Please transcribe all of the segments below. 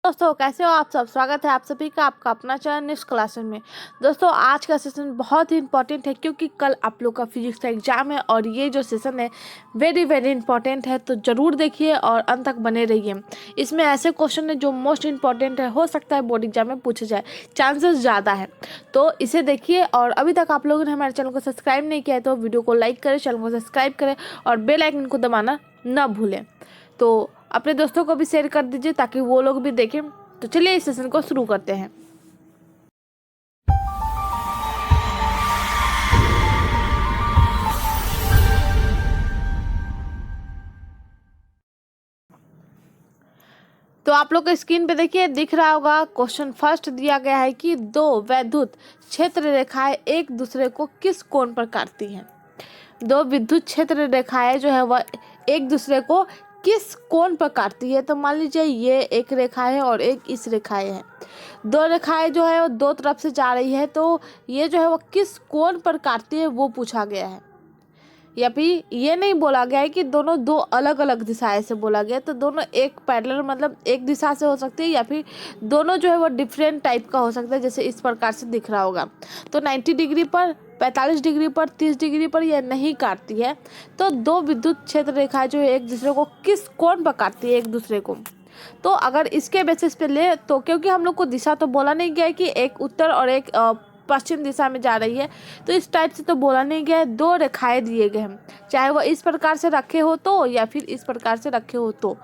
दोस्तों कैसे हो आप सब। स्वागत है आप सभी का आपका अपना चैनल नेक्स्ट क्लासेस में। दोस्तों आज का सेशन बहुत ही इंपॉर्टेंट है क्योंकि कल आप लोग का फिजिक्स का एग्जाम है और ये जो सेशन है वेरी इंपॉर्टेंट है, तो ज़रूर देखिए और अंत तक बने रहिए। इसमें ऐसे क्वेश्चन है जो मोस्ट इंपॉर्टेंट है, हो सकता है बोर्ड एग्जाम में पूछे जाए, चांसेस ज़्यादा है, तो इसे देखिए। और अभी तक आप लोगों ने हमारे चैनल को सब्सक्राइब नहीं किया है तो वीडियो को लाइक करें, चैनल को सब्सक्राइब करें और बेल आइकन को दबाना न भूलें। तो अपने दोस्तों को भी शेयर कर दीजिए ताकि वो लोग भी देखें। तो चलिए इस सेशन को शुरू करते हैं। तो आप लोग को स्क्रीन पे देखिए दिख रहा होगा, क्वेश्चन फर्स्ट दिया गया है कि दो वैद्युत क्षेत्र रेखाएं एक दूसरे को किस कोण पर काटती हैं। दो विद्युत क्षेत्र रेखाएं जो है वह एक दूसरे को किस कोण पर काटती है। तो मान लीजिए ये एक रेखा है और एक इस रेखाएं है, दो रेखाएं जो है वो दो तरफ से जा रही है, तो ये जो है वो किस कोण पर काटती है वो पूछा गया है। या फिर ये नहीं बोला गया है कि दोनों दो अलग अलग दिशाएं से बोला गया है, तो दोनों एक पैरेलल मतलब एक दिशा से हो सकती है या फिर दोनों जो है वो डिफरेंट टाइप का हो सकता है, जैसे इस प्रकार से दिख रहा होगा। तो 90 डिग्री पर, 45 डिग्री पर, 30 डिग्री पर यह नहीं काटती है। तो दो विद्युत क्षेत्र रेखाएं जो है एक दूसरे को किस कोण पर काटती है एक दूसरे को। तो अगर इसके बेसिस पे ले तो क्योंकि हम लोग को दिशा तो बोला नहीं गया है कि एक उत्तर और एक पश्चिम दिशा में जा रही है, तो इस टाइप से तो बोला नहीं गया है। दो रेखाएं दिए गए हैं, चाहे वो इस प्रकार से रखे हो तो या फिर इस प्रकार से रखे हो तो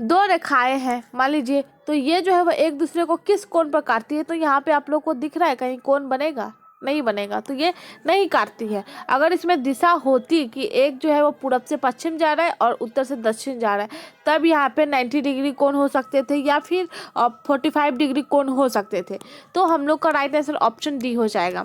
दो रेखाएं हैं मान लीजिए। तो ये जो है वो एक दूसरे को किस कोण पर काटती है। तो यहाँ पे आप लोग को दिख रहा है कहीं कोण बनेगा, नहीं बनेगा, तो ये नहीं काटती है। अगर इसमें दिशा होती कि एक जो है वो पूरब से पश्चिम जा रहा है और उत्तर से दक्षिण जा रहा है, तब यहाँ पे 90 डिग्री कोण हो सकते थे या फिर 45 डिग्री कोण हो सकते थे। तो हम लोग का राइट आंसर ऑप्शन डी हो जाएगा।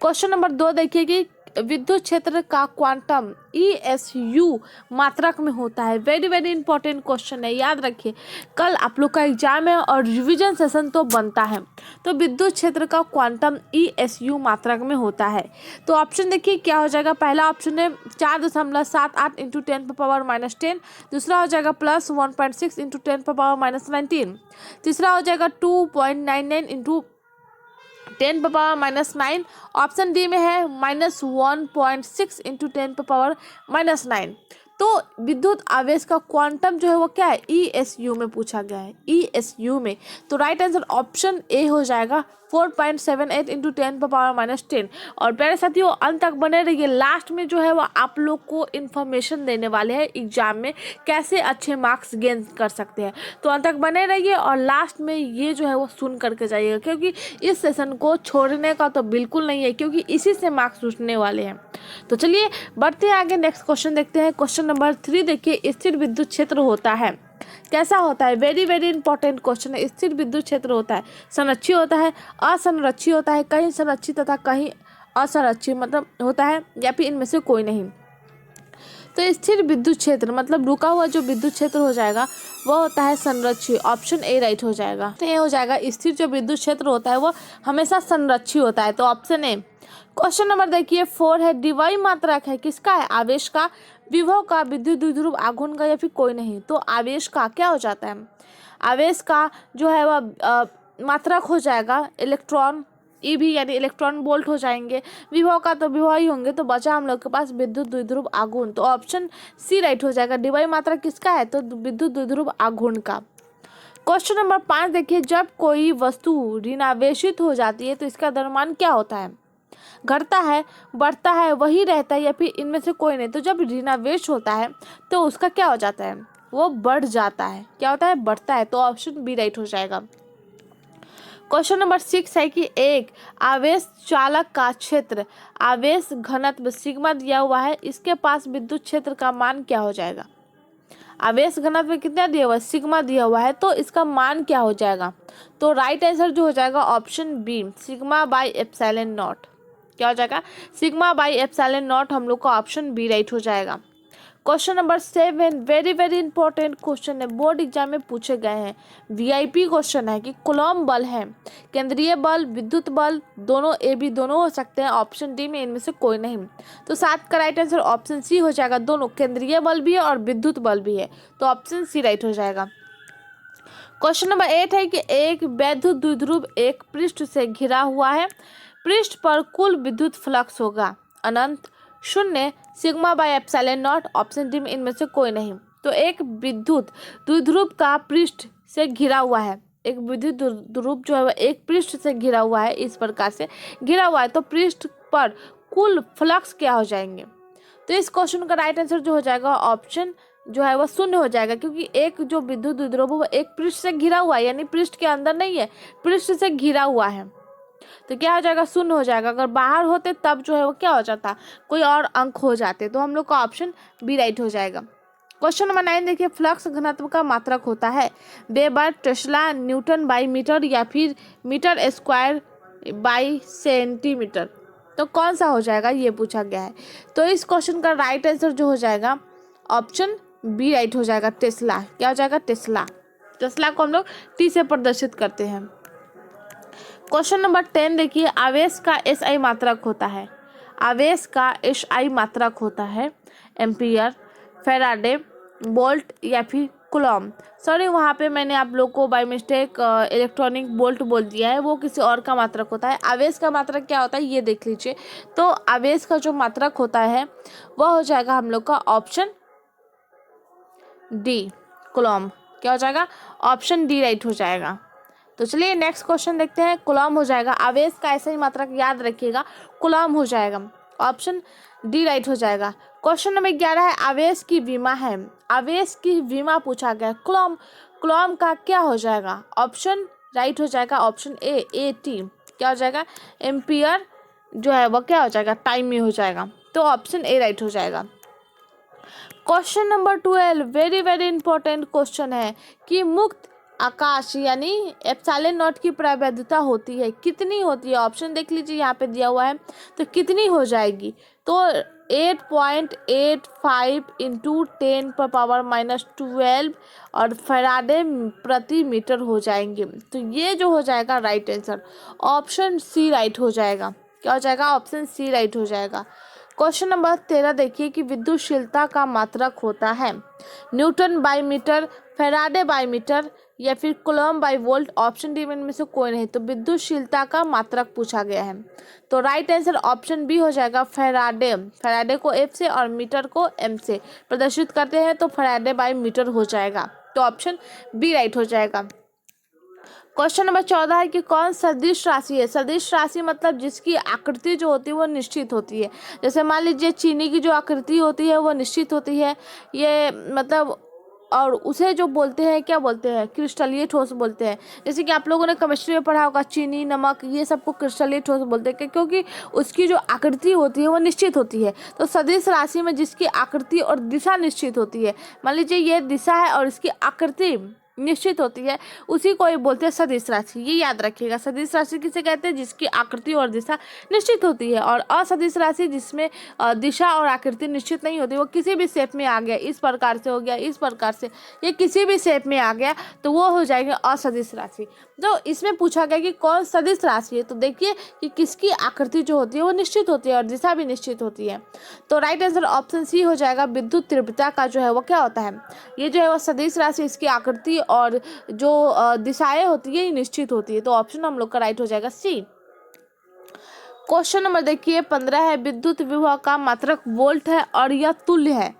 क्वेश्चन नंबर 2 देखिए कि विद्युत क्षेत्र का क्वांटम ESU मात्रक में होता है। वेरी इंपॉर्टेंट क्वेश्चन है, याद रखिए। कल आप लोग का एग्जाम है और रिवीजन सेशन तो बनता है। तो विद्युत क्षेत्र का क्वांटम ESU मात्रक में होता है। तो ऑप्शन देखिए क्या हो जाएगा। पहला ऑप्शन है 4.78 इंटू 10⁻⁻10। दूसरा हो जाएगा +1.6 इंटू 10⁻⁻19। तीसरा हो जाएगा 2.99 इंटू 10⁻⁻9। ऑप्शन डी में है -1.6 इंटू 10⁻⁻9। तो विद्युत आवेश का क्वांटम जो है वो क्या है, ESU में पूछा गया है, ESU में। तो राइट आंसर ऑप्शन ए हो जाएगा 4.78 इंटू 10⁻⁻10। और प्यारे साथियों अंत तक बने रहिए, लास्ट में जो है वो आप लोग को इन्फॉर्मेशन देने वाले हैं एग्जाम में कैसे अच्छे मार्क्स गेन कर सकते हैं। तो अंत तक बने रहिए और लास्ट में ये जो है वो सुन करके जाइएगा, क्योंकि इस सेशन को छोड़ने का तो बिल्कुल नहीं है, क्योंकि इसी से मार्क्स उठने वाले हैं। तो चलिए बढ़ते हैं आगे, नेक्स्ट क्वेश्चन देखते हैं। क्वेश्चन नंबर 3 देखिए, स्थिर विद्युत क्षेत्र होता है, कैसा होता है। वेरी इंपॉर्टेंट क्वेश्चन है। स्थिर विद्युत क्षेत्र होता है संरक्षित होता है, असंरक्षित होता है, कहीं संरक्षित तथा कहीं असंरक्षित मतलब होता है, या फिर इनमें से कोई नहीं। तो स्थिर विद्युत क्षेत्र मतलब रुका हुआ जो विद्युत क्षेत्र हो जाएगा वो होता है संरक्षित। ऑप्शन ए राइट हो जाएगा। तो ये हो जाएगा स्थिर जो विद्युत क्षेत्र होता है वो हमेशा संरक्षित होता है। तो ऑप्शन ए। क्वेश्चन नंबर देखिए 4 है, द्विवाही मात्रक है किसका है, आवेश का, विभव का, विद्युत द्विध्रुव आघूर्ण का, या फिर कोई नहीं। तो आवेश का क्या हो जाता है, आवेश का जो है वह मात्रक हो जाएगा इलेक्ट्रॉन, EV यानी इलेक्ट्रॉन वोल्ट हो जाएंगे। विभव का तो विभव ही होंगे, तो बचा हम लोग के पास विद्युत द्विध्रुव आघूर्ण। तो ऑप्शन सी राइट हो जाएगा। द्विवाही मात्रक किसका है, तो विद्युत द्विध्रुव आघूर्ण का। क्वेश्चन नंबर 5 देखिए, जब कोई वस्तु ऋणावेशित हो जाती है तो इसका द्रव्यमान क्या होता है, घटता है, बढ़ता है, वही रहता है, या फिर इनमें से कोई नहीं। तो जब ऋणावेश होता है तो उसका क्या हो जाता है, वो बढ़ जाता है। क्या होता है, बढ़ता है। तो ऑप्शन बी राइट हो जाएगा। क्वेश्चन नंबर 6 है कि एक आवेश चालक का क्षेत्र आवेश घनत्व सिग्मा दिया हुआ है, इसके पास विद्युत क्षेत्र का मान क्या हो जाएगा। आवेश घनत्व कितना दिया हुआ है, सिग्मा दिया हुआ है, तो इसका मान क्या हो जाएगा। तो राइट आंसर जो हो जाएगा ऑप्शन बी, σ/ε0। क्या हो जाएगा, σ/ε0। हम लोग का ऑप्शन बी राइट हो जाएगा। Question number 7 very important question है, बोर्ड एग्जाम में पूछे गए हैं। VIP क्वेश्चन है कि कूलॉम बल है, केंद्रीय बल, विद्युत बल, दोनों AB दोनों हो सकते हैं। ऑप्शन डी में इनमें से कोई नहीं। तो 7 का राइट आंसर ऑप्शन सी हो जाएगा, दोनों केंद्रीय बल भी है और विद्युत बल भी है। तो ऑप्शन सी राइट हो जाएगा। क्वेश्चन नंबर 8 है कि एक वैद्युत द्विध्रुव एक पृष्ठ से घिरा हुआ है, पृष्ठ पर कुल विद्युत फ्लक्स होगा अनंत, शून्य, sigma by epsilon not, option D में इनमें से कोई नहीं। तो एक विद्युत द्विध्रुव का पृष्ठ से घिरा हुआ है, एक विद्युत ध्रुव जो है वह एक पृष्ठ से घिरा हुआ है, इस प्रकार से घिरा हुआ है, तो पृष्ठ पर कुल फ्लक्स क्या हो जाएंगे। तो इस क्वेश्चन का राइट आंसर जो हो जाएगा ऑप्शन जो है वह शून्य हो जाएगा, क्योंकि एक जो विद्युत द्विध्रुव है वह एक पृष्ठ से घिरा हुआ है, यानी पृष्ठ के अंदर नहीं है, पृष्ठ से घिरा हुआ है, तो क्या हो जाएगा, शून्य हो जाएगा। अगर बाहर होते तब जो है वो क्या हो जाता, कोई और अंक हो जाते, तो हम लोग का ऑप्शन बी राइट हो जाएगा। क्वेश्चन नंबर 9 देखिए, फ्लक्स घनत्व का मात्रक होता है weber, tesla, newton by meter या फिर मीटर स्क्वायर बाई सेंटीमीटर, तो कौन सा हो जाएगा ये पूछा गया है। तो इस क्वेश्चन का राइट आंसर जो हो जाएगा ऑप्शन बी राइट हो जाएगा, टेस्ला। क्या हो जाएगा, टेस्ला। टेस्ला को हम लोग टी से प्रदर्शित करते हैं। क्वेश्चन नंबर 10 देखिए, आवेश का एसआई मात्रक होता है, आवेश का एसआई मात्रक होता है एम्पियर, फैराडे, वोल्ट या फिर कूलॉम। सॉरी, वहाँ पे मैंने आप लोग को बाय मिस्टेक इलेक्ट्रॉनिक वोल्ट बोल दिया है, वो किसी और का मात्रक होता है। आवेश का मात्रक क्या होता है ये देख लीजिए। तो आवेश का जो मात्रक होता है वह हो जाएगा हम लोग का ऑप्शन डी, कूलॉम। क्या हो जाएगा, ऑप्शन डी राइट हो जाएगा। तो चलिए नेक्स्ट क्वेश्चन देखते हैं। कूलॉम हो जाएगा, आवेश का ऐसा ही मात्रक याद रखिएगा, कूलॉम हो जाएगा, ऑप्शन डी राइट हो जाएगा। क्वेश्चन नंबर 11 है, आवेश की विमा है, आवेश की विमा पूछा गया है, कूलॉम। कूलॉम का क्या हो जाएगा, ऑप्शन राइट हो जाएगा, ऑप्शन ए टी। क्या हो जाएगा, एम्पियर जो है वह क्या हो जाएगा, टाइम में हो जाएगा, तो ऑप्शन ए राइट हो जाएगा। Question number 12 very very important question है कि मुक्त आकाश यानी एप्सिलॉन नॉट की प्रवैधता होती है, कितनी होती है, ऑप्शन देख लीजिए यहाँ पे दिया हुआ है, तो कितनी हो जाएगी, तो 8.85 इंटू 10⁻⁻12 और फैराडे प्रति मीटर हो जाएंगे। तो ये जो हो जाएगा right answer option C right हो जाएगा। क्या हो जाएगा, ऑप्शन सी राइट हो जाएगा। क्वेश्चन नंबर 13 देखिए कि विद्युतशीलता का मात्रक होता है newton by meter, faraday by meter या फिर coulomb by volt, option D में से कोई नहीं। तो विद्युतशीलता का मात्रक पूछा गया है, तो राइट आंसर ऑप्शन बी हो जाएगा, फैराडे। फैराडे को एफ से और मीटर को एम से प्रदर्शित करते हैं, तो फैराडे बाई मीटर हो जाएगा, तो ऑप्शन बी राइट हो जाएगा। क्वेश्चन नंबर 14 है कि कौन सदिश राशि है। सदिश राशि मतलब जिसकी आकृति जो होती है वो निश्चित होती है। जैसे मान लीजिए चीनी की जो आकृति होती है वो निश्चित होती है, ये मतलब, और उसे जो बोलते हैं क्या बोलते हैं, क्रिस्टलीय ठोस बोलते हैं। जैसे कि आप लोगों ने केमिस्ट्री में पढ़ा होगा, चीनी, नमक, ये सबको क्रिस्टलीय ठोस बोलते हैं, क्योंकि उसकी जो आकृति होती है वो निश्चित होती है। तो सदिश राशि में जिसकी आकृति और दिशा निश्चित होती है, मान लीजिए ये दिशा है और इसकी आकृति निश्चित होती है, उसी को ये बोलते हैं सदिश राशि। ये याद रखिएगा, सदिश राशि किसे कहते हैं, जिसकी आकृति और दिशा निश्चित होती है। और असदिश राशि जिसमें दिशा और आकृति निश्चित नहीं होती, वो किसी भी शेप में आ गया, इस प्रकार से हो गया, इस प्रकार से, ये किसी भी शेप में आ गया, तो वो हो जाएगी असदिश राशि। तो इसमें पूछा गया कि कौन सदिश राशि है, तो देखिए कि किसकी आकृति जो होती है वो निश्चित होती है और दिशा भी निश्चित होती है। तो राइट आंसर ऑप्शन सी हो जाएगा। विद्युत तीव्रता का जो है वो क्या होता है, ये जो है वो सदिश राशि, इसकी आकृति और जो दिशाएं होती है ये निश्चित होती है, तो ऑप्शन हम लोग का राइट हो जाएगा सी। क्वेश्चन नंबर देखिए 15 है, विद्युत विभव का मात्रक वोल्ट है और यह तुल्य है।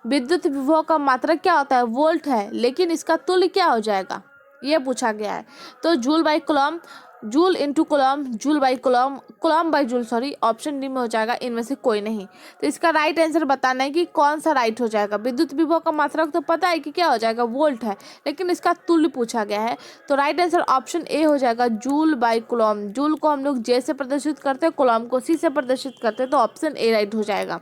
विद्युत विभव का मात्रक क्या होता है, वोल्ट है, लेकिन इसका तुल्य क्या हो जाएगा ये पूछा गया है। तो joule by Coulomb, joule into Coulomb, joule by Coulomb, Coulomb by joule, sorry, option D में हो जाएगा, इनमें से कोई नहीं। तो इसका राइट आंसर बताना है कि कौन सा राइट हो जाएगा। विद्युत विभव का मात्रक तो पता है कि क्या हो जाएगा, वोल्ट है, लेकिन इसका तुल्य पूछा गया है, तो राइट आंसर ऑप्शन ए हो जाएगा, जूल बाई कूलॉम। जूल को हम लोग जे से प्रदर्शित करते हैं, कूलॉम को सी से प्रदर्शित करते हैं, तो ऑप्शन ए राइट हो जाएगा।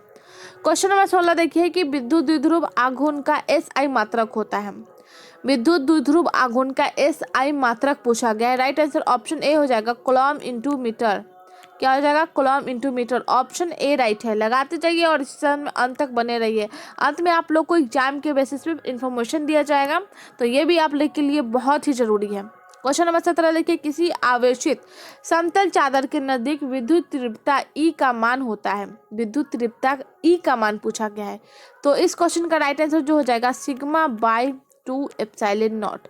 क्वेश्चन नंबर 16 देखिए कि विद्युत द्विध्रुव आघूर्ण का एसआई मात्रक होता है। विद्युत द्विध्रुव आघूर्ण का एसआई मात्रक पूछा गया है, राइट आंसर ऑप्शन ए हो जाएगा, कूलॉम इंटू मीटर। क्या हो जाएगा, coulomb into meter, option A right है। लगाते जाइए और इस में अंत तक बने रहिए, अंत में आप लोग को एग्जाम के बेसिस पे इंफॉर्मेशन दिया जाएगा, तो ये भी आप लोग के लिए बहुत ही जरूरी है। क्वेश्चन नंबर 17 देखिए, किसी आवेशित समतल चादर के नजदीक विद्युत तीव्रता ई का मान होता है। विद्युत तीव्रता ई का मान पूछा गया है, तो इस क्वेश्चन का राइट आंसर जो हो जाएगा सिग्मा बाई 2 एप्सिलॉन नॉट।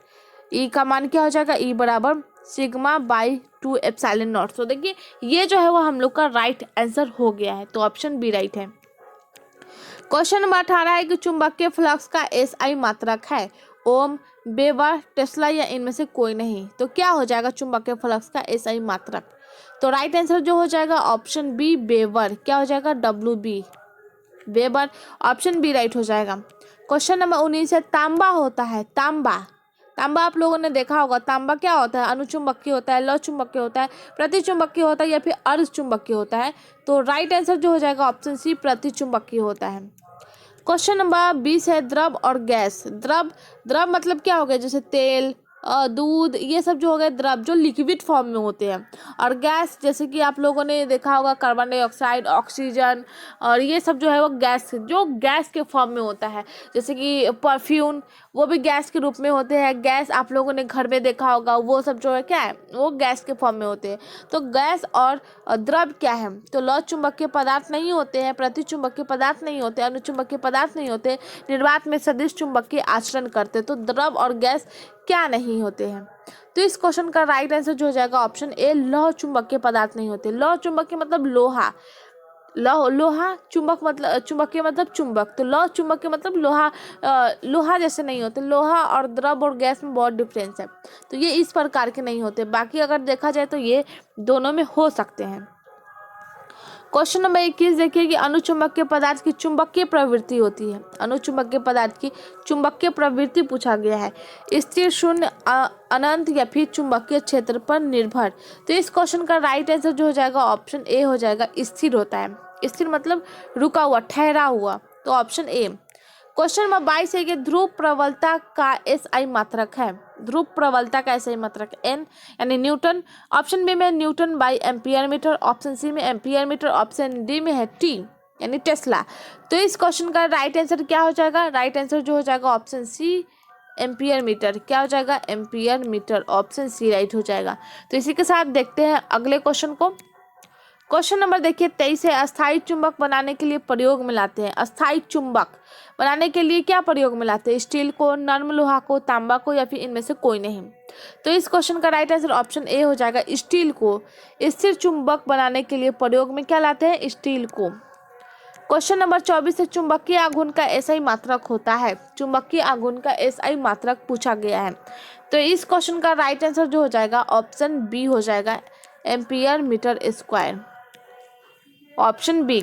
ई का मान क्या हो जाएगा, ई बराबर सिग्मा बाई 2 एप्सिलॉन नॉट। तो देखिए ये जो है वो हम लोग का राइट आंसर हो गया है, तो ऑप्शन बी राइट है। क्वेश्चन नंबर 18 है कि चुंबकीय फ्लक्स का एसआई मात्रक है, ओम, वेबर, टेस्ला या इनमें से कोई नहीं। तो क्या हो जाएगा चुंबकीय फ्लक्स का एसआई मात्रक? तो राइट आंसर जो हो जाएगा ऑप्शन बी वेबर। क्या हो जाएगा, W B, weber. Option B right हो जाएगा। क्वेश्चन नंबर 19 है तांबा होता है, तांबा, तांबा आप लोगों ने देखा होगा, तांबा क्या होता है, अनुचुंबकीय होता है, लौ चुंबकीय होता है, प्रतिचुंबकीय होता है या फिर अर्ध चुंबकीय होता है। तो राइट आंसर जो हो जाएगा ऑप्शन सी प्रतिचुंबकीय होता है। क्वेश्चन नंबर 20 है द्रव और गैस। द्रव, द्रव मतलब क्या हो गया, जैसे तेल, दूध, ये सब जो हो गए द्रव जो लिक्विड फॉर्म में होते हैं। और गैस जैसे कि आप लोगों ने देखा होगा कार्बन डाइऑक्साइड, ऑक्सीजन, और ये सब जो है वो गैस, जो गैस के फॉर्म में होता है। जैसे कि परफ्यूम, वो भी गैस के रूप में होते हैं। गैस आप लोगों ने घर में देखा होगा, वो सब जो है क्या है, वो गैस के फॉर्म में होते हैं। तो गैस और द्रव क्या है, तो लौ चुंबकीय पदार्थ नहीं होते हैं, प्रतिचुंबकीय पदार्थ नहीं होते, अनुचुंबकीय पदार्थ नहीं होते, निर्वात में सदिश चुंबकीय आचरण करते। तो द्रव और गैस क्या नहीं होते हैं। तो इस क्वेश्चन का राइट आंसर जो हो जाएगा ऑप्शन ए लौह चुंबकीय पदार्थ नहीं होते। लौह चुंबकीय मतलब लोहा, लोहा, चुंबक मतलब चुंबकीय मतलब चुंबक, तो लौह चुंबकीय मतलब लोहा, लोहा जैसे नहीं होते। लोहा और द्रव और गैस में बहुत डिफरेंस है, तो ये इस प्रकार के नहीं होते। बाकी अगर देखा जाए तो ये दोनों में हो सकते हैं। क्वेश्चन नंबर 21 देखिए कि अनुचुंबकीय पदार्थ की चुंबकीय प्रवृत्ति होती है। अनुचुंबकीय पदार्थ की चुंबकीय प्रवृत्ति पूछा गया है, स्थिर, शून्य, अनंत या फिर चुंबकीय क्षेत्र पर निर्भर। तो इस क्वेश्चन का राइट आंसर जो हो जाएगा ऑप्शन ए हो जाएगा, स्थिर होता है। स्थिर मतलब रुका हुआ, ठहरा हुआ, तो ऑप्शन ए। क्वेश्चन नंबर 22 है कि ध्रुव प्रबलता का एसआई मात्रक है। ध्रुव प्रबलता का एसआई मात्रक एन यानी न्यूटन। ऑप्शन बी में newton by ampere meter, option C में एम्पियर मीटर, ऑप्शन डी में है टी यानी टेस्ला। तो इस क्वेश्चन का राइट आंसर क्या हो जाएगा, राइट आंसर जो हो जाएगा ऑप्शन सी एम्पियर मीटर। क्या हो जाएगा, ampere meter, option C right हो जाएगा। तो इसी के साथ देखते हैं अगले क्वेश्चन को। क्वेश्चन नंबर देखिए 23 है अस्थायी चुंबक बनाने के लिए प्रयोग में लाते हैं। अस्थायी चुंबक बनाने के लिए क्या प्रयोग में लाते हैं, स्टील को, नर्म लोहा को, तांबा को या फिर इनमें से कोई नहीं। तो इस क्वेश्चन का राइट आंसर ऑप्शन ए हो जाएगा, स्टील को। स्थिर चुंबक बनाने के लिए प्रयोग में क्या लाते हैं, स्टील को। क्वेश्चन नंबर 24 है चुंबकीय आघूर्ण का एसआई मात्रक होता है। चुंबकीय आघूर्ण का एसआई मात्रक पूछा गया है। तो इस क्वेश्चन का राइट आंसर जो हो जाएगा ऑप्शन बी हो जाएगा, ampere meter square, option B.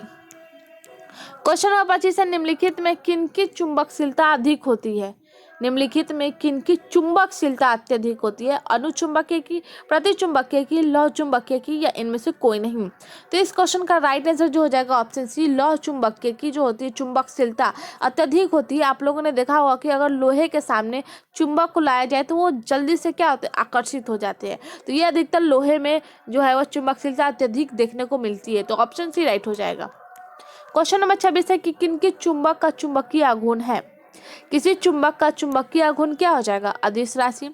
Question number 25 है निम्नलिखित में किनकी चुंबकशीलता अधिक होती है। निम्नलिखित में किनकी चुंबकशीलता अत्यधिक होती है, अनुचुंबकीय की, प्रतिचुंबकीय की, लौह चुंबकीय की या इनमें से कोई नहीं। तो इस क्वेश्चन का राइट आंसर जो हो जाएगा ऑप्शन सी लौह चुंबकीय की जो होती है चुंबकशीलता अत्यधिक होती है। आप लोगों ने देखा होगा कि अगर लोहे के सामने चुंबक को लाया जाए तो वो जल्दी से क्या होते हैं, आकर्षित हो जाते हैं। तो ये अधिकतर लोहे में जो है वो चुंबकशीलता अत्यधिक देखने को मिलती है, तो ऑप्शन सी राइट हो जाएगा। क्वेश्चन नंबर 26 है कि किनके चुंबक का चुंबकीय आघूर्ण है। किसी चुंबक का चुंबकीय आघूर्ण क्या हो जाएगा, अदिश राशि,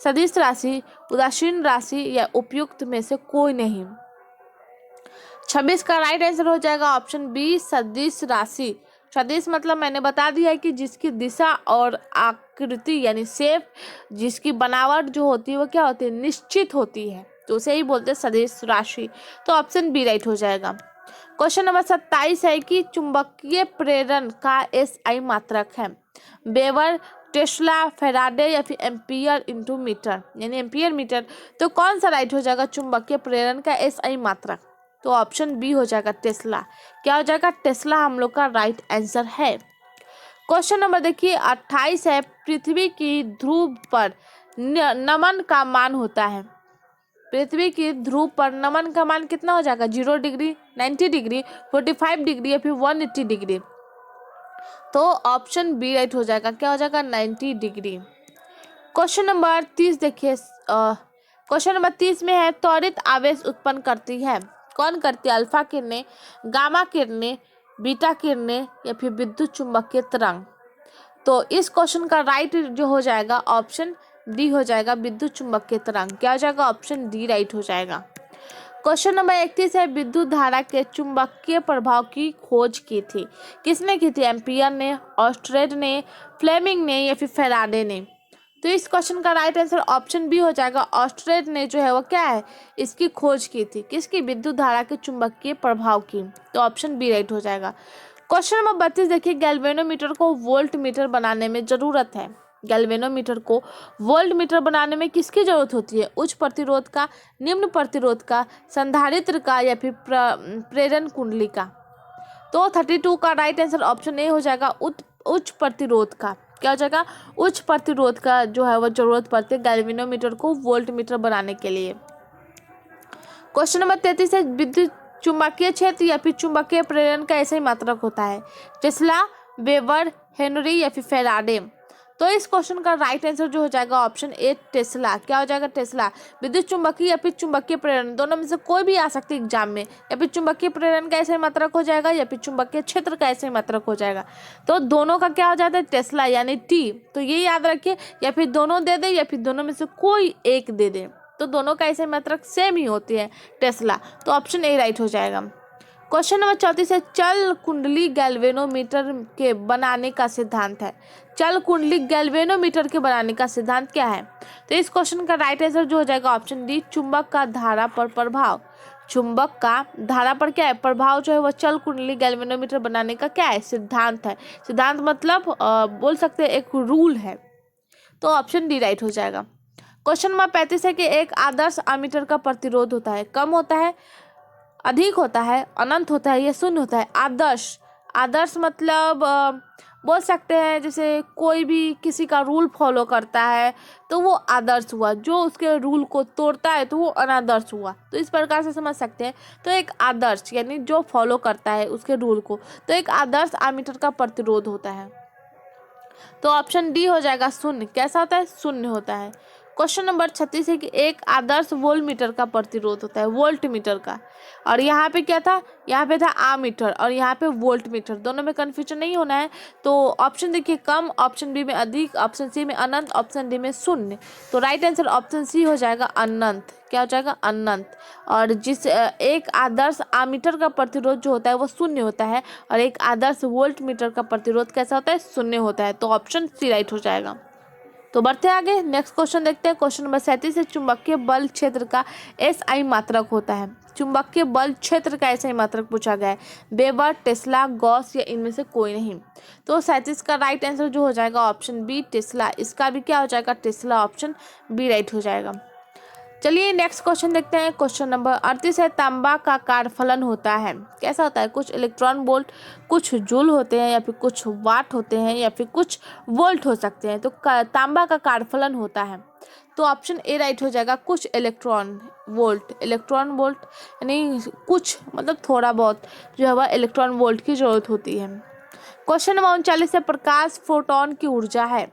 सदिश राशि, उदासीन राशि या उपयुक्त में से कोई नहीं। 26 का राइट आंसर हो जाएगा ऑप्शन बी सदिश राशि। सदिश मतलब मैंने बता दिया है कि जिसकी दिशा और आकृति यानी शेप, जिसकी बनावट जो होती है वो क्या होती है, निश्चित होती है, तो उसे ही बोलते हैं सदिश राशि। तो ऑप्शन बी राइट हो जाएगा। क्वेश्चन नंबर 27 है कि चुंबकीय प्रेरण का एसआई मात्रक है। वेबर, टेस्ला, फैराडे या फिर एम्पियर इंटू मीटर यानी एम्पियर मीटर। तो कौन सा राइट हो जाएगा चुंबकीय प्रेरण का एसआई मात्रक, तो ऑप्शन बी हो जाएगा टेस्ला। क्या हो जाएगा, टेस्ला हम लोग का राइट आंसर है। क्वेश्चन नंबर देखिए 28 है पृथ्वी की ध्रुव पर नमन का मान होता है। पृथ्वी की ध्रुव पर नमन का मान कितना हो जाएगा, 0 डिग्री, 90 डिग्री, 45 डिग्री या फिर 180 डिग्री। तो ऑप्शन बी राइट हो जाएगा। क्या हो जाएगा, 90 डिग्री। क्वेश्चन नंबर 30 देखिए, क्वेश्चन नंबर 30 में है त्वरित आवेश उत्पन्न करती है। कौन करती है, अल्फा किरणें, गामा किरणें, बीटा किरणें या फिर विद्युत चुंबकीय तरंग। तो इस क्वेश्चन का राइट जो हो जाएगा ऑप्शन डी हो जाएगा, विद्युत चुंबकीय तरंग। क्या हो जाएगा, ऑप्शन डी राइट हो जाएगा। क्वेश्चन नंबर 31 है विद्युत धारा के चुंबकीय प्रभाव की खोज की थी। किसने की थी, एम्पियर ने, ऑस्ट्रेड ने, फ्लेमिंग ने या फिर फैराडे ने। तो इस क्वेश्चन का राइट आंसर ऑप्शन बी हो जाएगा। ऑस्ट्रेट ने जो है वो क्या है, इसकी खोज की थी, किसकी, विद्युत धारा के चुंबकीय प्रभाव की। तो ऑप्शन बी राइट हो जाएगा। क्वेश्चन नंबर 32 देखिए, गैल्वेनोमीटर को वोल्ट मीटर बनाने में जरूरत है। गैल्वेनोमीटर को वोल्ट मीटर बनाने में किसकी जरूरत होती है? उच्च प्रतिरोध का, निम्न प्रतिरोध का, संधारित्र का, या फिर प्रेरण कुंडली का। तो 32 का राइट आंसर ऑप्शन ए हो जाएगा, उच्च प्रतिरोध का। क्या हो जाएगा? उच्च प्रतिरोध का जो है वो जरूरत पड़ती है गैल्वेनोमीटर को वोल्ट मीटर बनाने के लिए। क्वेश्चन नंबर 33 है, विद्युत चुंबकीय क्षेत्र या फिर चुंबकीय प्रेरण का ऐसा ही मात्रक होता है? टेस्ला, वेबर, हेनरी या फिर फैराडे। तो इस क्वेश्चन का राइट आंसर जो हो जाएगा ऑप्शन ए टेस्ला। क्या हो जाएगा? टेस्ला। विद्युत चुंबकीय या फिर चुंबकीय प्रेरण दोनों में से कोई भी आ सकती है एग्जाम में। या फिर चुंबकीय प्रेरण का ऐसे ही मात्रक हो जाएगा या फिर चुंबकीय क्षेत्र का ऐसे ही मात्रक हो जाएगा। तो दोनों का क्या हो जाता है? टेस्ला यानी टी। तो ये याद रखिए, या फिर दोनों दे दे या फिर दोनों में से कोई एक दे दे। तो दोनों का ऐसे मात्रक सेम ही होती है, टेस्ला। तो ऑप्शन ए राइट हो जाएगा। क्वेश्चन नंबर 34 है, चल कुंडली गैल्वेनोमीटर के बनाने का सिद्धांत है। चल कुंडली गैल्वेनोमीटर के बनाने का सिद्धांत क्या है? तो इस क्वेश्चन का राइट आंसर जो हो जाएगा ऑप्शन डी, चुंबक का धारा पर प्रभाव। चुंबक का धारा पर क्या है? प्रभाव जो है वह चल कुंडली गैल्वेनोमीटर बनाने का क्या है? सिद्धांत है। सिद्धांत मतलब बोल सकते हैं एक रूल है। तो ऑप्शन डी राइट हो जाएगा। क्वेश्चन नंबर 35 है कि एक आदर्श एमीटर का प्रतिरोध होता है, कम होता है, अधिक होता है, अनंत होता है या शून्य होता है? आदर्श, आदर्श मतलब बोल सकते हैं जैसे कोई भी किसी का रूल फॉलो करता है तो वो आदर्श हुआ, जो उसके रूल को तोड़ता है तो वो अनादर्श हुआ। तो इस प्रकार से समझ सकते हैं। तो एक आदर्श यानी जो फॉलो करता है उसके रूल को, तो एक आदर्श एमीटर का प्रतिरोध होता है। तो ऑप्शन डी हो जाएगा, शून्य। कैसा होता है? शून्य होता है। क्वेश्चन नंबर 36 है कि एक आदर्श वोल्ट मीटर का प्रतिरोध होता है, वोल्ट मीटर का। और यहाँ पे क्या था? यहाँ पे था आमीटर और यहाँ पे वोल्ट मीटर। दोनों में कन्फ्यूजन नहीं होना है। तो ऑप्शन देखिए कम, ऑप्शन बी में अधिक, ऑप्शन सी में अनंत, ऑप्शन डी में शून्य। तो राइट आंसर ऑप्शन सी हो जाएगा, अनंत। क्या हो जाएगा? अनंत। और जिस एक आदर्श आमीटर का प्रतिरोध जो होता है वो शून्य होता है, और एक आदर्श वोल्ट मीटर का प्रतिरोध कैसा होता है? शून्य होता है। तो ऑप्शन सी राइट हो जाएगा। तो बढ़ते आगे, नेक्स्ट क्वेश्चन देखते हैं। क्वेश्चन नंबर 37 है, चुंबकीय बल क्षेत्र का एसआई मात्रक होता है। चुंबकीय बल क्षेत्र का एसआई मात्रक पूछा गया है। वेबर, टेस्ला, गॉस या इनमें से कोई नहीं। तो 37 का राइट आंसर जो हो जाएगा ऑप्शन बी, टेस्ला। इसका भी क्या हो जाएगा? टेस्ला। ऑप्शन बी राइट हो जाएगा। चलिए नेक्स्ट क्वेश्चन देखते हैं। क्वेश्चन नंबर 38 है, तांबा का कार्यफलन होता है। कैसा होता है? कुछ इलेक्ट्रॉन वोल्ट, कुछ जूल होते हैं, या फिर कुछ वाट होते हैं, या फिर कुछ वोल्ट हो सकते हैं। तो तांबा का कार्यफलन होता है। तो ऑप्शन ए राइट हो जाएगा, कुछ इलेक्ट्रॉन वोल्ट। इलेक्ट्रॉन वोल्ट यानी कुछ मतलब थोड़ा बहुत जो है वह इलेक्ट्रॉन वोल्ट की जरूरत होती है। क्वेश्चन नंबर 39 है, प्रकाश फोटोन की ऊर्जा है।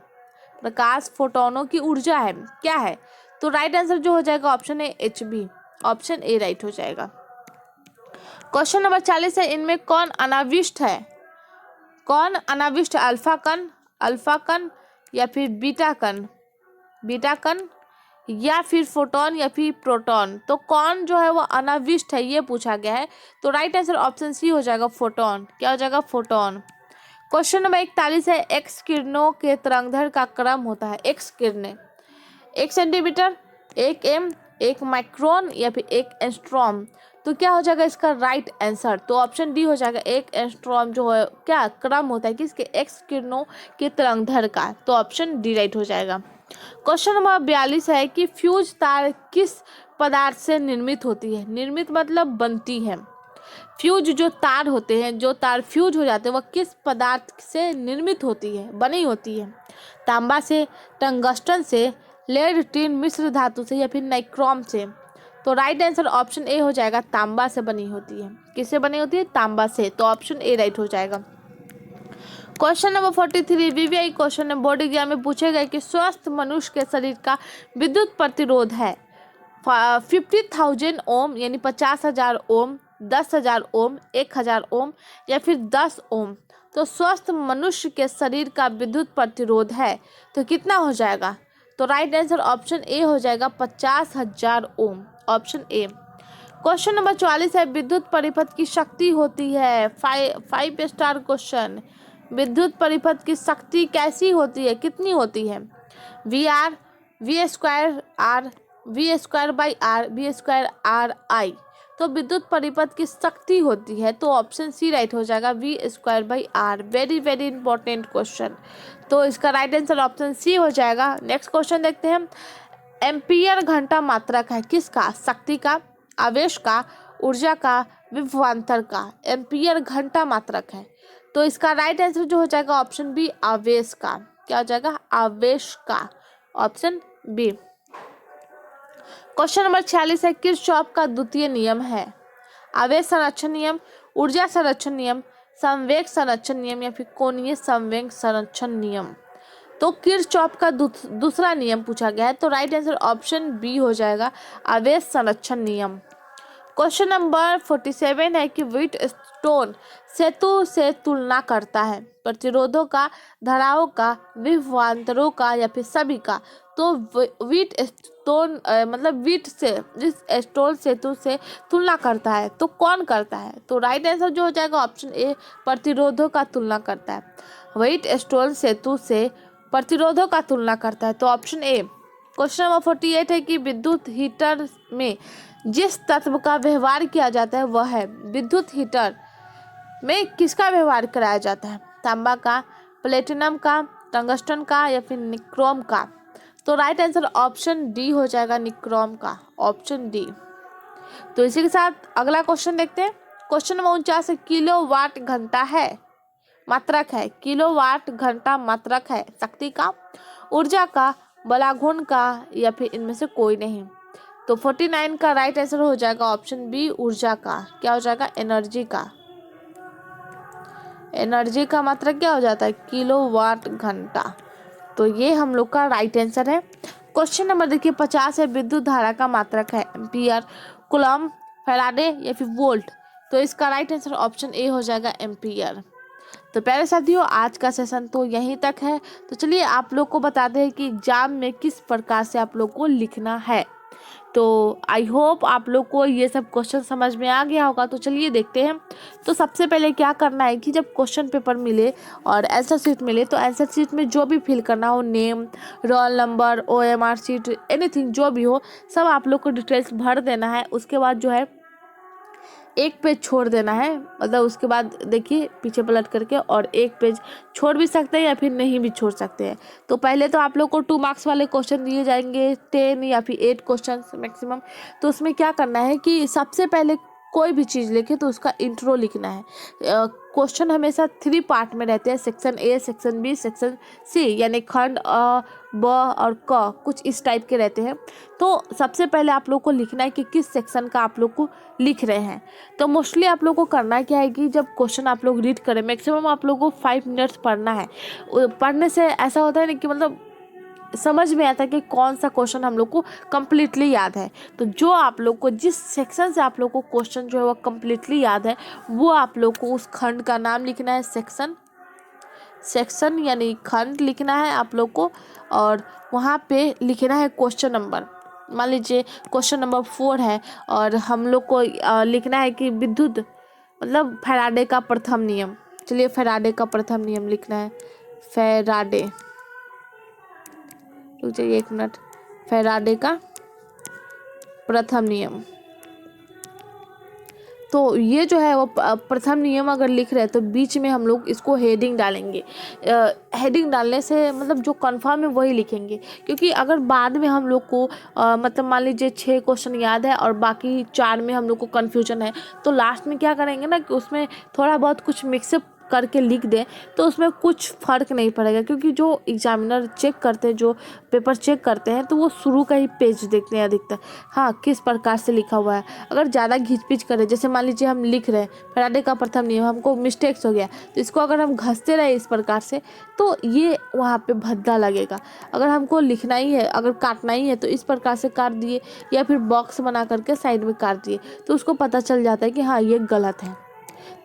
प्रकाश फोटोनों की ऊर्जा है, क्या है? तो राइट आंसर जो हो जाएगा option A, HB। Option A right हो जाएगा। क्वेश्चन नंबर 40 है, इनमें कौन अनाविष्ट है? कौन अनाविष्ट? अल्फा कण, अल्फा कण या फिर बीटा कण, बीटा कण या फिर फोटोन या फिर प्रोटॉन। तो कौन जो है वो अनाविष्ट है ये पूछा गया है। तो राइट आंसर ऑप्शन सी हो जाएगा, फोटोन। क्या हो जाएगा? फोटोन। क्वेश्चन नंबर 41 है, एक्स किरणों के तरंगदैर्घ्य का क्रम होता है। एक्स किरणें 1 सेंटीमीटर, 1 एम, 1 माइक्रोन या फिर 1 एंस्ट्रॉम। तो क्या हो जाएगा इसका राइट आंसर? तो ऑप्शन डी हो जाएगा, 1 एंस्ट्रॉम जो है क्या क्रम होता है किसके? एक्स किरणों के तरंगदैर्घ्य का। तो ऑप्शन डी राइट हो जाएगा। क्वेश्चन नंबर 42 है कि फ्यूज तार किस पदार्थ से निर्मित होती है? निर्मित मतलब बनती है। फ्यूज जो तार होते हैं, जो तार फ्यूज हो जाते हैं, वह किस पदार्थ से निर्मित होती है, बनी होती है? तांबा से, टंगस्टन से, लेड, टिन, मिश्र धातु से या फिर नाइक्रोम से। तो राइट आंसर ऑप्शन ए हो जाएगा, तांबा से बनी होती है। किससे बनी होती है? तांबा से। तो ऑप्शन ए राइट हो जाएगा। क्वेश्चन नंबर 43 वीवीआई क्वेश्चन है, बोर्ड एग्जाम में पूछे गए कि स्वस्थ मनुष्य के शरीर का विद्युत प्रतिरोध है 50,000 ओम यानी 50,000 ओम, 10,000 ओम, 1,000 ओम या फिर 10 ओम। तो स्वस्थ मनुष्य के शरीर का विद्युत प्रतिरोध है तो कितना हो जाएगा? तो राइट आंसर ऑप्शन ए हो जाएगा, 50,000 ohm. Option A. Question number 44 है, विद्युत परिपथ की शक्ति होती है 5 स्टार क्वेश्चन। विद्युत परिपथ की शक्ति कैसी होती है, कितनी होती है? V R, V square R, V square by R, V square R I. तो विद्युत परिपथ की शक्ति होती है, तो ऑप्शन सी राइट हो जाएगा, V square by R. Very very important question. तो इसका राइट आंसर ऑप्शन सी हो जाएगा। नेक्स्ट क्वेश्चन देखते हैं। एम्पियर घंटा मात्रक है किसका? शक्ति का, आवेश का, ऊर्जा का, विभवांतर का। एम्पियर घंटा मात्रक है, तो इसका राइट आंसर जो हो जाएगा ऑप्शन बी, आवेश का। क्या हो जाएगा? आवेश का, ऑप्शन बी। क्वेश्चन नंबर 46 है, किरचॉफ का द्वितीय नियम है? आवेश संरक्षण नियम, ऊर्जा संरक्षण नियम, संवेग संरक्षण नियम या फिर कोणीय संवेग संरक्षण नियम। तो किरचॉफ का दूसरा नियम पूछा गया है, तो राइट आंसर ऑप्शन बी हो जाएगा, आवेश संरक्षण नियम। क्वेश्चन नंबर 47 है कि व्हीटस्टोन सेतु से तुलना करता है? प्रतिरोधों का, धाराओं का, विभवांतरों का या फिर सभी का। तो व्हीटस्टोन मतलब व्हीट से, जिस स्टोन सेतु से तुलना करता है, तो कौन करता है? तो राइट आंसर जो हो जाएगा ऑप्शन ए, प्रतिरोधों का तुलना करता है। व्हीटस्टोन सेतु से प्रतिरोधों का तुलना करता है, तो ऑप्शन ए। क्वेश्चन नंबर 48 है कि विद्युत हीटर में जिस तत्व का व्यवहार किया जाता है वह है? विद्युत हीटर में किसका व्यवहार कराया जाता है? तांबा का, प्लेटिनम का, टंगस्टन का या फिर निक्रोम का। तो राइट आंसर ऑप्शन डी हो जाएगा, निक्रोम का, ऑप्शन डी। तो इसी के साथ अगला क्वेश्चन देखते हैं। क्वेश्चन नंबर 49 है, किलोवाट घंटा है, मात्रक है? किलोवाट घंटा मात्रक है शक्ति का, ऊर्जा का, बलाघूर्ण का या फिर इनमें से कोई नहीं। तो 49 का राइट आंसर हो जाएगा ऑप्शन बी, ऊर्जा का। क्या हो जाएगा? एनर्जी का। एनर्जी का मात्रक क्या हो जाता है? किलोवाट घंटा। तो ये हम लोग का राइट आंसर है। क्वेश्चन नंबर देखिए 50 है, विद्युत धारा का मात्रक है? एम्पियर, कूलम, फैराडे या फिर वोल्ट। तो इसका राइट आंसर ऑप्शन ए हो जाएगा, एम्पियर। तो प्यारे साथियों, आज का सेशन तो यहीं तक है। तो चलिए आप लोग को बताते हैं कि एग्जाम में किस प्रकार से आप लोग को लिखना है। तो आई होप आप लोग को ये सब क्वेश्चन समझ में आ गया होगा। तो चलिए देखते हैं। तो सबसे पहले क्या करना है कि जब क्वेश्चन पेपर मिले और आंसर शीट मिले, तो आंसर शीट में जो भी फिल करना हो, name, roll number, OMR sheet, anything जो भी हो, सब आप लोग को डिटेल्स भर देना है। उसके बाद जो है एक पेज छोड़ देना है, मतलब उसके बाद देखिए पीछे पलट करके, और एक पेज छोड़ भी सकते हैं या फिर नहीं भी छोड़ सकते हैं। तो पहले तो आप लोग को 2 मार्क्स वाले क्वेश्चन दिए जाएंगे, 10 या फिर 8 क्वेश्चन मैक्सिमम। तो उसमें क्या करना है कि सबसे पहले कोई भी चीज़ लिखे तो उसका इंट्रो लिखना है। क्वेश्चन हमेशा 3 पार्ट में रहते हैं, section A, section B, section C, यानी खंड अ, ब और क, कुछ इस टाइप के रहते हैं। तो सबसे पहले आप लोग को लिखना है कि किस सेक्शन का आप लोग को लिख रहे हैं। तो मोस्टली आप लोग को करना क्या है कि जब क्वेश्चन आप लोग रीड करें, मैक्सिमम आप लोग को 5 मिनट्स पढ़ना है। पढ़ने से ऐसा होता है ना कि मतलब समझ में आता है कि कौन सा क्वेश्चन हम लोग को कम्प्लीटली याद है। तो जो आप लोग को जिस सेक्शन से आप लोग को क्वेश्चन जो है वो कम्प्लीटली याद है, वो आप लोग को उस खंड का नाम लिखना है, सेक्शन यानी खंड लिखना है आप लोग को, और वहाँ पे लिखना है क्वेश्चन नंबर। मान लीजिए क्वेश्चन नंबर 4 है और हम लोग को लिखना है कि विद्युत मतलब फैराडे का प्रथम नियम। चलिए फैराडे का प्रथम नियम लिखना है, फैराडे, रुक जाइए 1 मिनट, फैराडे का प्रथम नियम। तो ये जो है वो प्रथम नियम अगर लिख रहे हैं तो बीच में हम लोग इसको हेडिंग डालेंगे। हेडिंग डालने से मतलब जो कंफर्म है वही लिखेंगे, क्योंकि अगर बाद में हम लोग को मतलब मान लीजिए 6 क्वेश्चन याद है और बाकी 4 में हम लोग को कन्फ्यूजन है, तो लास्ट में क्या करेंगे ना कि उसमें थोड़ा बहुत कुछ मिक्सअप करके लिख दें, तो उसमें कुछ फ़र्क नहीं पड़ेगा। क्योंकि जो एग्जामिनर चेक करते हैं, जो पेपर चेक करते हैं, तो वो शुरू का ही पेज देखते हैं अधिकतर, हाँ किस प्रकार से लिखा हुआ है। अगर ज़्यादा घिच पिच करें, जैसे मान लीजिए हम लिख रहे हैं फैराडे का प्रथम नियम, हमको मिस्टेक्स हो गया, तो इसको अगर हम घसते रहे इस प्रकार से, तो ये वहाँ पे भद्दा लगेगा। अगर हमको लिखना ही है, अगर काटना ही है, तो इस प्रकार से काट दिए या फिर बॉक्स बना करके साइड में काट दिए, तो उसको पता चल जाता है कि हाँ ये गलत है।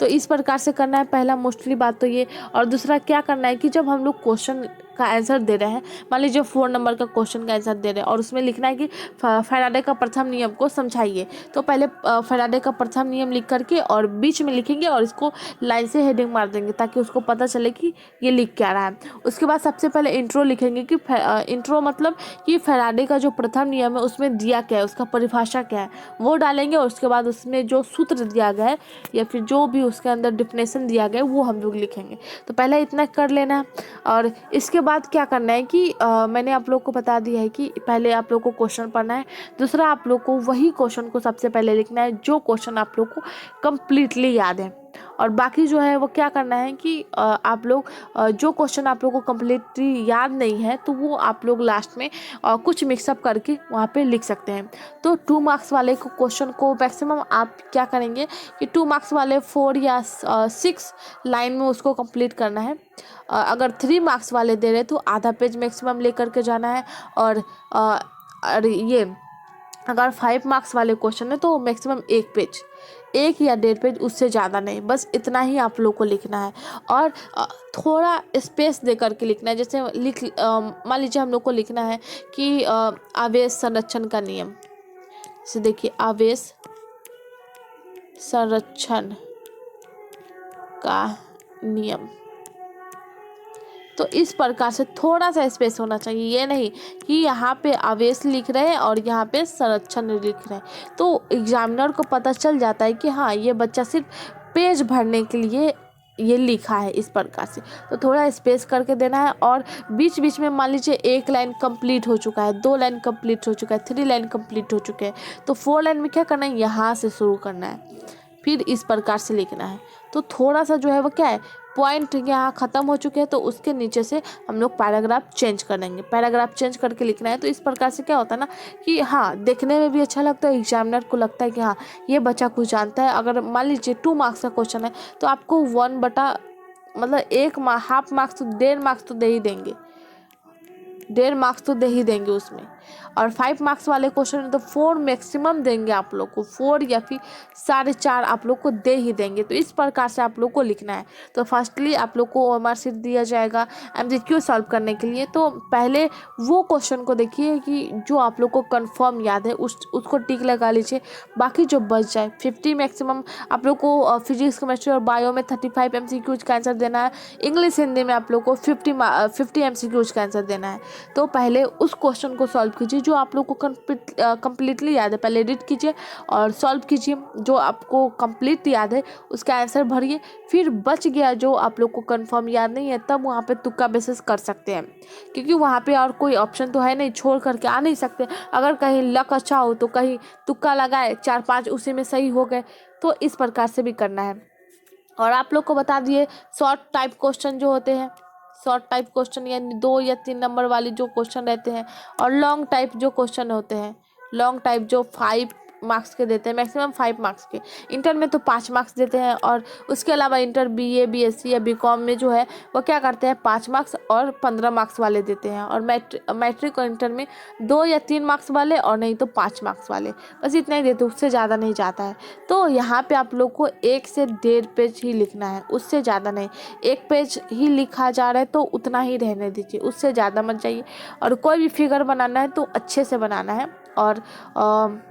तो इस प्रकार से करना है, पहला मोस्टली बात तो ये। और दूसरा क्या करना है कि जब हम लोग क्वेश्चन का आंसर दे रहे हैं, मान लीजिए 4 नंबर का क्वेश्चन का आंसर दे रहे हैं और उसमें लिखना है कि फैराडे का प्रथम नियम को समझाइए, तो पहले फैराडे का प्रथम नियम लिख करके और बीच में लिखेंगे और इसको लाइन से हेडिंग मार देंगे ताकि उसको पता चले कि ये लिख क्या रहा है। उसके बाद सबसे पहले इंट्रो लिखेंगे कि इंट्रो मतलब कि फैराडे का जो प्रथम नियम है उसमें दिया क्या है, उसका परिभाषा क्या है वो डालेंगे और उसके बाद उसमें जो सूत्र दिया गया है या फिर जो भी उसके अंदर डिफिनेशन दिया गया है वो हम लोग लिखेंगे। तो पहले इतना कर लेना है और इसके बाद क्या करना है कि मैंने आप लोग को बता दिया है कि पहले आप लोग को क्वेश्चन पढ़ना है, दूसरा आप लोग को वही क्वेश्चन को सबसे पहले लिखना है जो क्वेश्चन आप लोग को कम्प्लीटली याद है, और बाकी जो है वो क्या करना है कि आप लोग जो क्वेश्चन आप लोग को कम्प्लीटली याद नहीं है तो वो आप लोग लास्ट में कुछ मिक्सअप करके वहाँ पे लिख सकते हैं। तो 2 मार्क्स वाले को क्वेश्चन को मैक्सिमम आप क्या करेंगे कि 2 मार्क्स वाले 4 या 6 लाइन में उसको कंप्लीट करना है। अगर 3 मार्क्स वाले दे रहे तो आधा पेज मैक्सिमम लेकर के जाना है, और ये अगर 5 मार्क्स वाले क्वेश्चन है तो मैक्सिमम 1 पेज, 1 या 1.5 पेज, उससे ज़्यादा नहीं, बस इतना ही आप लोग को लिखना है। और थोड़ा स्पेस दे करके लिखना है, जैसे मान लीजिए हम लोग को लिखना है कि आवेश संरक्षण का नियम, जैसे देखिए आवेश संरक्षण का नियम, तो इस प्रकार से थोड़ा सा स्पेस होना चाहिए, ये नहीं कि यहाँ पे आवेश लिख रहे हैं और यहाँ पे संरक्षण लिख रहे हैं, तो एग्जामिनर को पता चल जाता है कि हाँ ये बच्चा सिर्फ पेज भरने के लिए ये लिखा है इस प्रकार से। तो थोड़ा स्पेस करके देना है और बीच बीच में मान लीजिए 1 लाइन कंप्लीट हो चुका है, 2 लाइन कंप्लीट हो चुका है, 3 लाइन कंप्लीट हो चुके हैं, तो 4 लाइन में क्या करना है, यहाँ से शुरू करना है, फिर इस प्रकार से लिखना है। तो थोड़ा सा जो है वो क्या है, पॉइंट यहाँ ख़त्म हो चुके हैं तो उसके नीचे से हम लोग पैराग्राफ चेंज कर देंगे, पैराग्राफ चेंज करके लिखना है। तो इस प्रकार से क्या होता है ना कि हाँ देखने में भी अच्छा लगता है, एग्जामिनर को लगता है कि हाँ ये बच्चा कुछ जानता है। अगर मान लीजिए 2 मार्क्स का क्वेश्चन है तो आपको 1/, मतलब 1 हाफ मार्क्स तो 1.5 मार्क्स तो दे ही देंगे, 1.5 मार्क्स तो दे ही देंगे उसमें, और 5 मार्क्स वाले क्वेश्चन तो 4 मैक्सिमम देंगे आप लोग को, 4 या फिर 4.5 आप लोग को दे ही देंगे। तो इस प्रकार से आप लोग को लिखना है। तो फर्स्टली आप लोग को ओएमआर शीट दिया जाएगा एमसीक्यू सॉल्व करने के लिए, तो पहले वो क्वेश्चन को देखिए कि जो आप लोग को कंफर्म याद है उसको टिक लगा लीजिए, बाकी जो बच जाए 50 मैक्सिमम आप लोग को फिजिक्स केमिस्ट्री और बायो में 35 एमसीक्यूज का आंसर देना है, इंग्लिश हिंदी में आप लोग को 50 एमसीक्यूज का आंसर देना है। तो पहले उस क्वेश्चन को सॉल्व कीजिए जो आप लोग को कंप्लीटली याद है, पहले एडिट कीजिए और सॉल्व कीजिए, जो आपको कंप्लीट याद है उसका आंसर भरिए, फिर बच गया जो आप लोग को कंफर्म याद नहीं है तब वहाँ पे तुक्का बेसिस कर सकते हैं, क्योंकि वहाँ पे और कोई ऑप्शन तो है नहीं, छोड़ करके आ नहीं सकते। अगर कहीं लक अच्छा हो तो कहीं तुक्का लगाए, 4-5 उसी में सही हो गए, तो इस प्रकार से भी करना है। और आप लोग को बता दिए शॉर्ट टाइप क्वेश्चन जो होते हैं, शॉर्ट टाइप क्वेश्चन यानी 2 या 3 नंबर वाली जो क्वेश्चन रहते हैं, और लॉन्ग टाइप जो क्वेश्चन होते हैं, लॉन्ग टाइप जो 5 मार्क्स के देते हैं, मैक्सिमम 5 मार्क्स के, इंटर में तो 5 मार्क्स देते हैं, और उसके अलावा इंटर बीए बीएससी या बीकॉम में जो है वो क्या करते हैं 5 मार्क्स और 15 मार्क्स वाले देते हैं, और मैट्रिक और इंटर में 2 या 3 मार्क्स वाले और नहीं तो 5 मार्क्स वाले, बस इतना ही देते, उससे ज़्यादा नहीं जाता है। तो यहाँ पे आप लोग को 1 से 1.5 पेज ही लिखना है, उससे ज़्यादा नहीं, 1 पेज ही लिखा जा रहा है तो उतना ही रहने दीजिए, उससे ज़्यादा मत जाइए। और कोई भी फिगर बनाना है तो अच्छे से बनाना है, और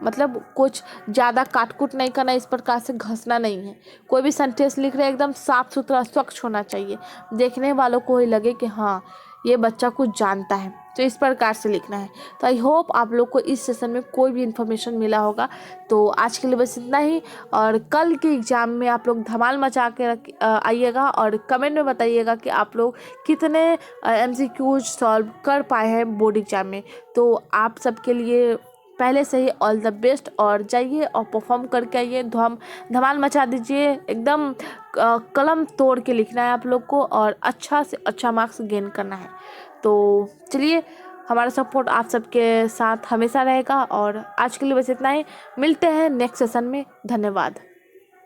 मतलब कुछ ज़्यादा काटकुट नहीं करना, इस प्रकार से घसना नहीं है। कोई भी सेंटेंस लिख रहे हैं एकदम साफ सुथरा स्वच्छ होना चाहिए, देखने वालों को ही लगे कि हाँ ये बच्चा कुछ जानता है, तो इस प्रकार से लिखना है। तो आई होप आप लोग को इस सेशन में कोई भी इन्फॉर्मेशन मिला होगा। तो आज के लिए बस इतना ही, और कल के एग्ज़ाम में आप लोग धमाल मचा के आइएगा और कमेंट में बताइएगा कि आप लोग कितने एमसीक्यूज सॉल्व कर पाए हैं बोर्ड एग्जाम में। तो आप सबके लिए पहले से ही ऑल द बेस्ट, और जाइए और परफॉर्म करके आइए, धमाल मचा दीजिए, एकदम कलम तोड़ के लिखना है आप लोग को और अच्छा से अच्छा मार्क्स गेन करना है। तो चलिए, हमारा सपोर्ट आप सबके साथ हमेशा रहेगा, और आज के लिए बस इतना ही, मिलते हैं नेक्स्ट सेशन में। धन्यवाद।